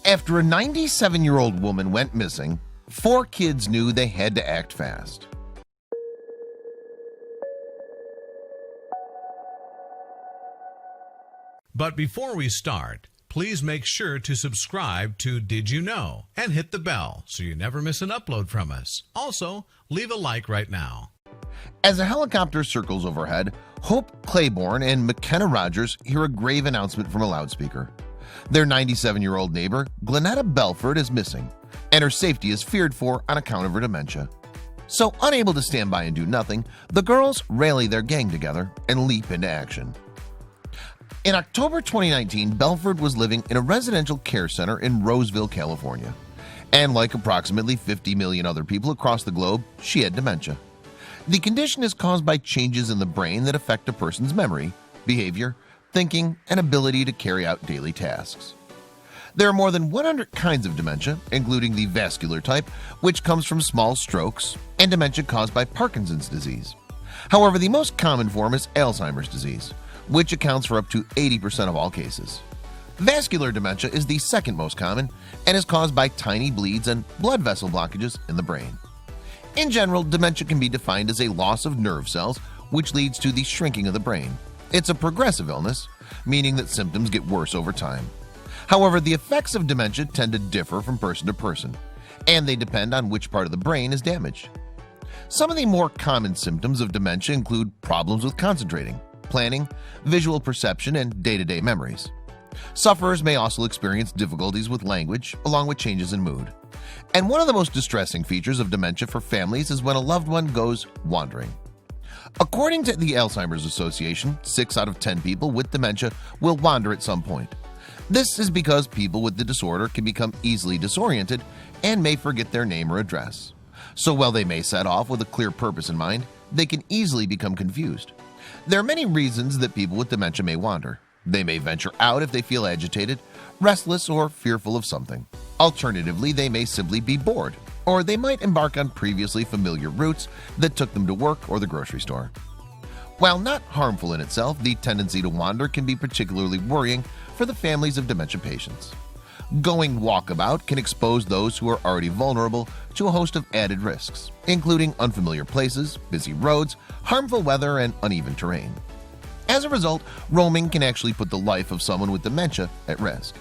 After a 97-year-old woman went missing, 4 kids knew they had to act fast. But before we start, please make sure to subscribe to Did You Know and hit the bell so you never miss an upload from us. Also, leave a like right now. As a helicopter circles overhead, Hope Claiborne and McKenna Rogers hear a grave announcement from a loudspeaker. Their 97-year-old neighbor, Glennetta Belford, is missing, and her safety is feared for on account of her dementia. So, unable to stand by and do nothing, the girls rally their gang together and leap into action. In October 2019, Belford was living in a residential care center in Roseville, California. And like approximately 50 million other people across the globe, she had dementia. The condition is caused by changes in the brain that affect a person's memory, behavior, thinking, and ability to carry out daily tasks. There are more than 100 kinds of dementia, including the vascular type, which comes from small strokes, and dementia caused by Parkinson's disease. However, the most common form is Alzheimer's disease, which accounts for up to 80% of all cases. Vascular dementia is the second most common and is caused by tiny bleeds and blood vessel blockages in the brain. In general, dementia can be defined as a loss of nerve cells, which leads to the shrinking of the brain. It's a progressive illness, meaning that symptoms get worse over time. However, the effects of dementia tend to differ from person to person, and they depend on which part of the brain is damaged. Some of the more common symptoms of dementia include problems with concentrating, planning, visual perception, and day-to-day memories. Sufferers may also experience difficulties with language, along with changes in mood. And one of the most distressing features of dementia for families is when a loved one goes wandering. According to the Alzheimer's Association, 6 out of 10 people with dementia will wander at some point. This is because people with the disorder can become easily disoriented and may forget their name or address. So while they may set off with a clear purpose in mind, they can easily become confused. There are many reasons that people with dementia may wander. They may venture out if they feel agitated, restless, or fearful of something. Alternatively, they may simply be bored, or they might embark on previously familiar routes that took them to work or the grocery store. While not harmful in itself, the tendency to wander can be particularly worrying for the families of dementia patients. Going walkabout can expose those who are already vulnerable to a host of added risks, including unfamiliar places, busy roads, harmful weather, and uneven terrain. As a result, roaming can actually put the life of someone with dementia at risk.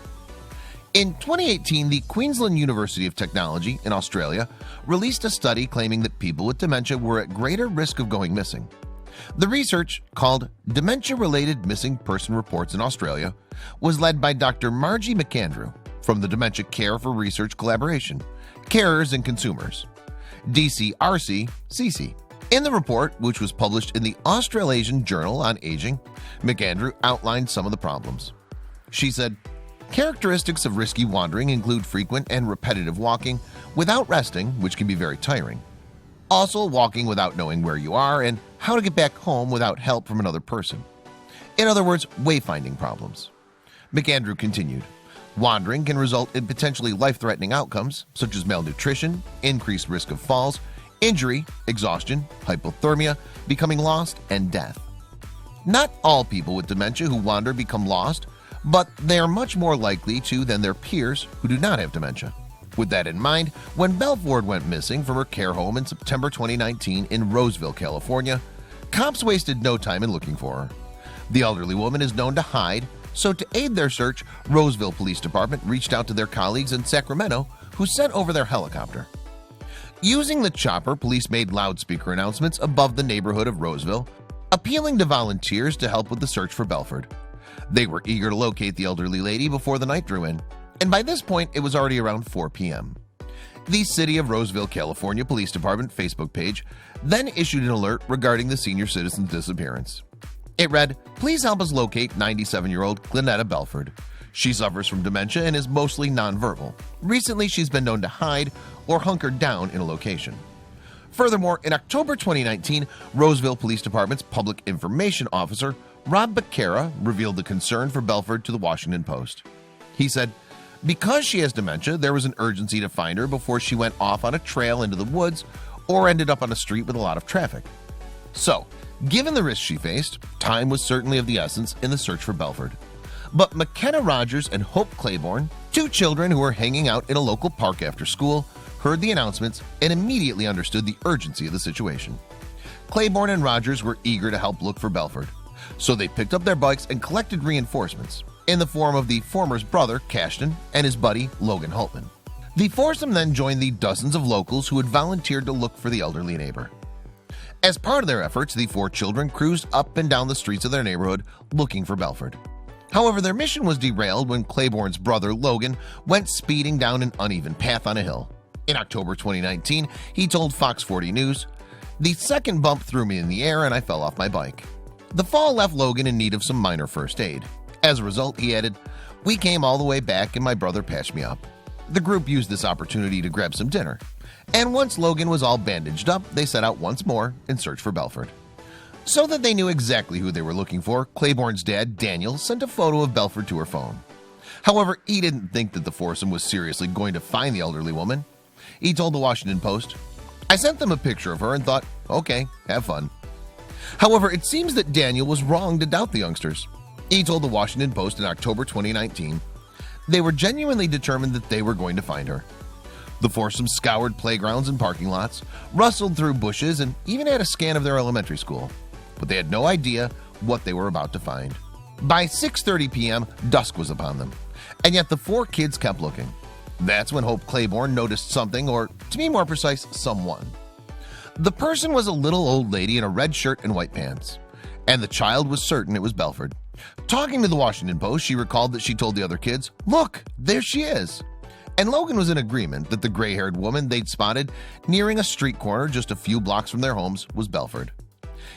In 2018, the Queensland University of Technology in Australia released a study claiming that people with dementia were at greater risk of going missing. The research, called Dementia-Related Missing Person Reports in Australia, was led by Dr. Margie McAndrew from the Dementia Care for Research Collaboration, Carers and Consumers, DCRC-CC. In the report, which was published in the Australasian Journal on Aging, McAndrew outlined some of the problems. She said, characteristics of risky wandering include frequent and repetitive walking without resting, which can be very tiring. Also, walking without knowing where you are and how to get back home without help from another person. In other words, wayfinding problems. McAndrew continued, wandering can result in potentially life-threatening outcomes such as malnutrition, increased risk of falls, injury, exhaustion, hypothermia, becoming lost, and death. Not all people with dementia who wander become lost, but they are much more likely to than their peers who do not have dementia. With that in mind, when Belford went missing from her care home in September 2019 in Roseville, California, cops wasted no time in looking for her. The elderly woman is known to hide, so to aid their search, Roseville Police Department reached out to their colleagues in Sacramento, who sent over their helicopter. Using the chopper, police made loudspeaker announcements above the neighborhood of Roseville, appealing to volunteers to help with the search for Belford. They were eager to locate the elderly lady before the night drew in, and by this point it was already around 4 p.m. The City of Roseville, California Police Department Facebook page then issued an alert regarding the senior citizen's disappearance. It read, "Please help us locate 97-year-old Glennetta Belford. She suffers from dementia and is mostly nonverbal. Recently, she's been known to hide or hunker down in a location." Furthermore, in October 2019, Roseville Police Department's Public Information Officer, Rob Becerra, revealed the concern for Belford to the Washington Post. He said, "Because she has dementia, there was an urgency to find her before she went off on a trail into the woods or ended up on a street with a lot of traffic. So, given the risks she faced, time was certainly of the essence in the search for Belford. But McKenna Rogers and Hope Claiborne, two children who were hanging out in a local park after school, heard the announcements and immediately understood the urgency of the situation. Claiborne and Rogers were eager to help look for Belford, so they picked up their bikes and collected reinforcements in the form of the former's brother, Cashton, and his buddy, Logan Hultman. The foursome then joined the dozens of locals who had volunteered to look for the elderly neighbor. As part of their efforts, the four children cruised up and down the streets of their neighborhood looking for Belford. However, their mission was derailed when Claiborne's brother, Logan, went speeding down an uneven path on a hill. In October 2019, he told Fox 40 News, "The second bump threw me in the air and I fell off my bike. The fall left Logan in need of some minor first aid. As a result," he added, "we came all the way back and my brother patched me up." The group used this opportunity to grab some dinner, and once Logan was all bandaged up, they set out once more in search for Belford. So that they knew exactly who they were looking for, Claiborne's dad, Daniel, sent a photo of Belford to her phone. However, he didn't think that the foursome was seriously going to find the elderly woman. He told the Washington Post, "I sent them a picture of her and thought, okay, have fun." However, it seems that Daniel was wrong to doubt the youngsters. He told the Washington Post in October 2019, "They were genuinely determined that they were going to find her." The foursome scoured playgrounds and parking lots, rustled through bushes, and even had a scan of their elementary school. But they had no idea what they were about to find. By 6:30 p.m., dusk was upon them, and yet the four kids kept looking. That's when Hope Claiborne noticed something, or to be more precise, someone. The person was a little old lady in a red shirt and white pants, and the child was certain it was Belford. Talking to the Washington Post, she recalled that she told the other kids, "Look, there she is." And Logan was in agreement that the gray-haired woman they'd spotted nearing a street corner just a few blocks from their homes was Belford.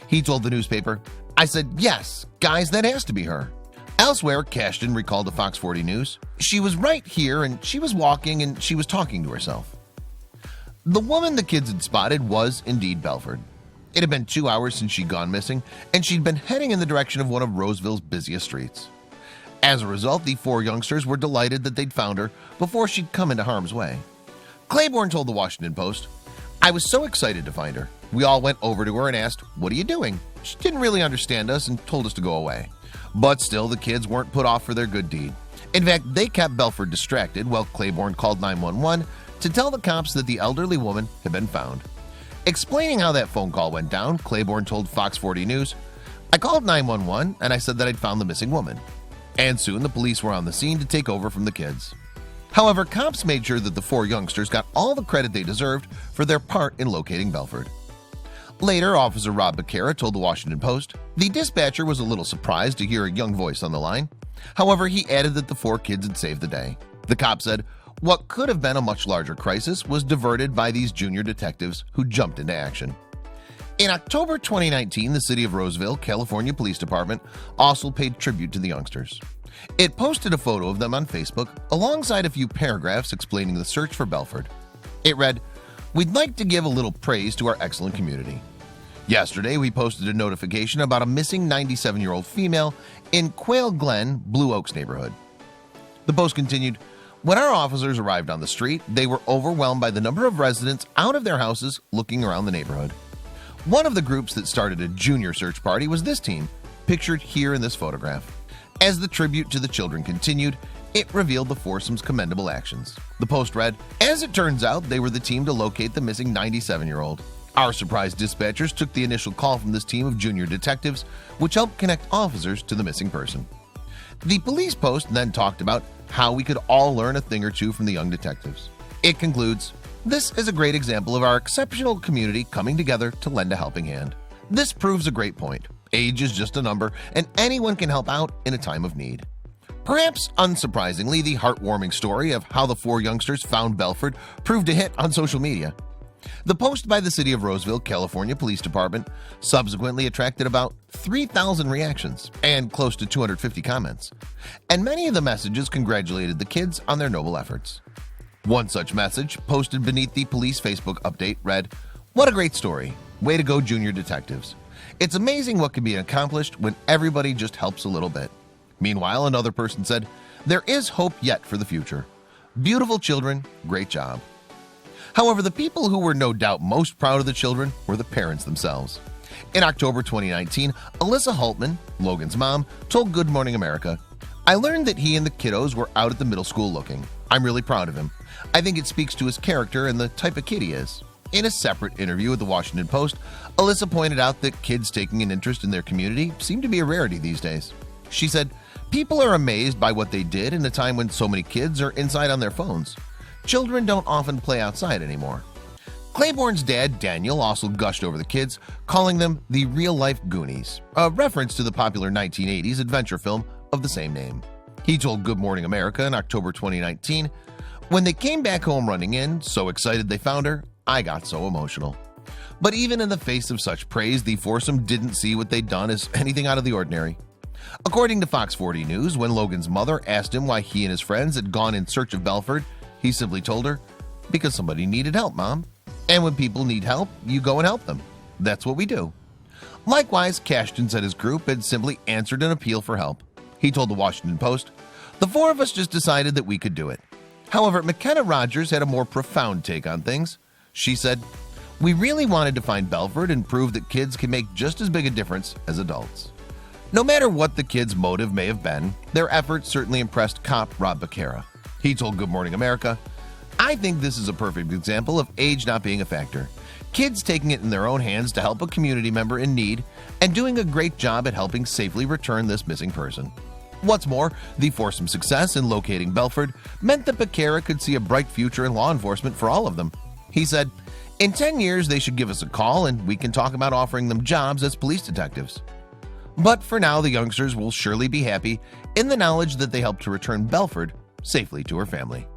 He told the newspaper, "I said, yes, guys, that has to be her." Elsewhere, Cashton recalled to Fox 40 News, "She was right here and she was walking and she was talking to herself." The woman the kids had spotted was indeed Belford. It had been 2 hours since she'd gone missing, and she'd been heading in the direction of one of Roseville's busiest streets. As a result, the four youngsters were delighted that they'd found her before she'd come into harm's way. Claiborne told the Washington Post, "I was so excited to find her. We all went over to her and asked, 'What are you doing?' She didn't really understand us and told us to go away. But still, the kids weren't put off for their good deed. In fact, they kept Belford distracted while Claiborne called 911 to tell the cops that the elderly woman had been found." Explaining how that phone call went down, Claiborne told Fox 40 News, "I called 911 and I said that I'd found the missing woman. And soon the police were on the scene to take over from the kids." However, cops made sure that the four youngsters got all the credit they deserved for their part in locating Belford. Later, Officer Rob Becerra told the Washington Post, "The dispatcher was a little surprised to hear a young voice on the line. However, he added that the four kids had saved the day." The cop said, "What could have been a much larger crisis was diverted by these junior detectives who jumped into action." In October 2019, the city of Roseville, California Police Department also paid tribute to the youngsters. It posted a photo of them on Facebook alongside a few paragraphs explaining the search for Belford. It read, "We'd like to give a little praise to our excellent community. Yesterday, we posted a notification about a missing 97-year-old female in Quail Glen, Blue Oaks neighborhood." The post continued, "When our officers arrived on the street, they were overwhelmed by the number of residents out of their houses looking around the neighborhood. One of the groups that started a junior search party was this team, pictured here in this photograph." As the tribute to the children continued, it revealed the foursome's commendable actions. The post read, "As it turns out, they were the team to locate the missing 97-year-old. Our surprise dispatchers took the initial call from this team of junior detectives, which helped connect officers to the missing person." The police post then talked about how we could all learn a thing or two from the young detectives. It concludes, "This is a great example of our exceptional community coming together to lend a helping hand. This proves a great point. Age is just a number, and anyone can help out in a time of need." Perhaps unsurprisingly, the heartwarming story of how the four youngsters found Belford proved a hit on social media. The post by the City of Roseville, California Police Department subsequently attracted about 3,000 reactions and close to 250 comments, and many of the messages congratulated the kids on their noble efforts. One such message, posted beneath the police Facebook update, read, "What a great story. Way to go, junior detectives. It's amazing what can be accomplished when everybody just helps a little bit." Meanwhile, another person said, "There is hope yet for the future. Beautiful children, great job." However, the people who were no doubt most proud of the children were the parents themselves. In October 2019, Alyssa Hultman, Logan's mom, told Good Morning America, I learned that he and the kiddos were out at the middle school looking. I'm really proud of him. I think it speaks to his character and the type of kid he is. In a separate interview with the Washington Post, Alyssa pointed out that kids taking an interest in their community seem to be a rarity these days. She said, "People are amazed by what they did in a time when so many kids are inside on their phones. Children don't often play outside anymore." Claiborne's dad, Daniel, also gushed over the kids, calling them the real-life Goonies, a reference to the popular 1980s adventure film of the same name. He told Good Morning America in October 2019, "When they came back home running in, so excited they found her, I got so emotional." But even in the face of such praise, the foursome didn't see what they'd done as anything out of the ordinary. According to Fox 40 News, when Logan's mother asked him why he and his friends had gone in search of Belford, he simply told her, "Because somebody needed help, Mom. And when people need help, you go and help them. That's what we do." Likewise, Cashton said his group had simply answered an appeal for help. He told the Washington Post, "The four of us just decided that we could do it." However, McKenna Rogers had a more profound take on things. She said, "We really wanted to find Belford and prove that kids can make just as big a difference as adults." No matter what the kids' motive may have been, their efforts certainly impressed cop Rob Becerra. He told Good Morning America, "I think this is a perfect example of age not being a factor. Kids taking it in their own hands to help a community member in need and doing a great job at helping safely return this missing person." What's more, the foursome's success in locating Belford meant that Becerra could see a bright future in law enforcement for all of them. He said, "In 10 years, they should give us a call and we can talk about offering them jobs as police detectives." But for now, the youngsters will surely be happy in the knowledge that they helped to return Belford safely to her family.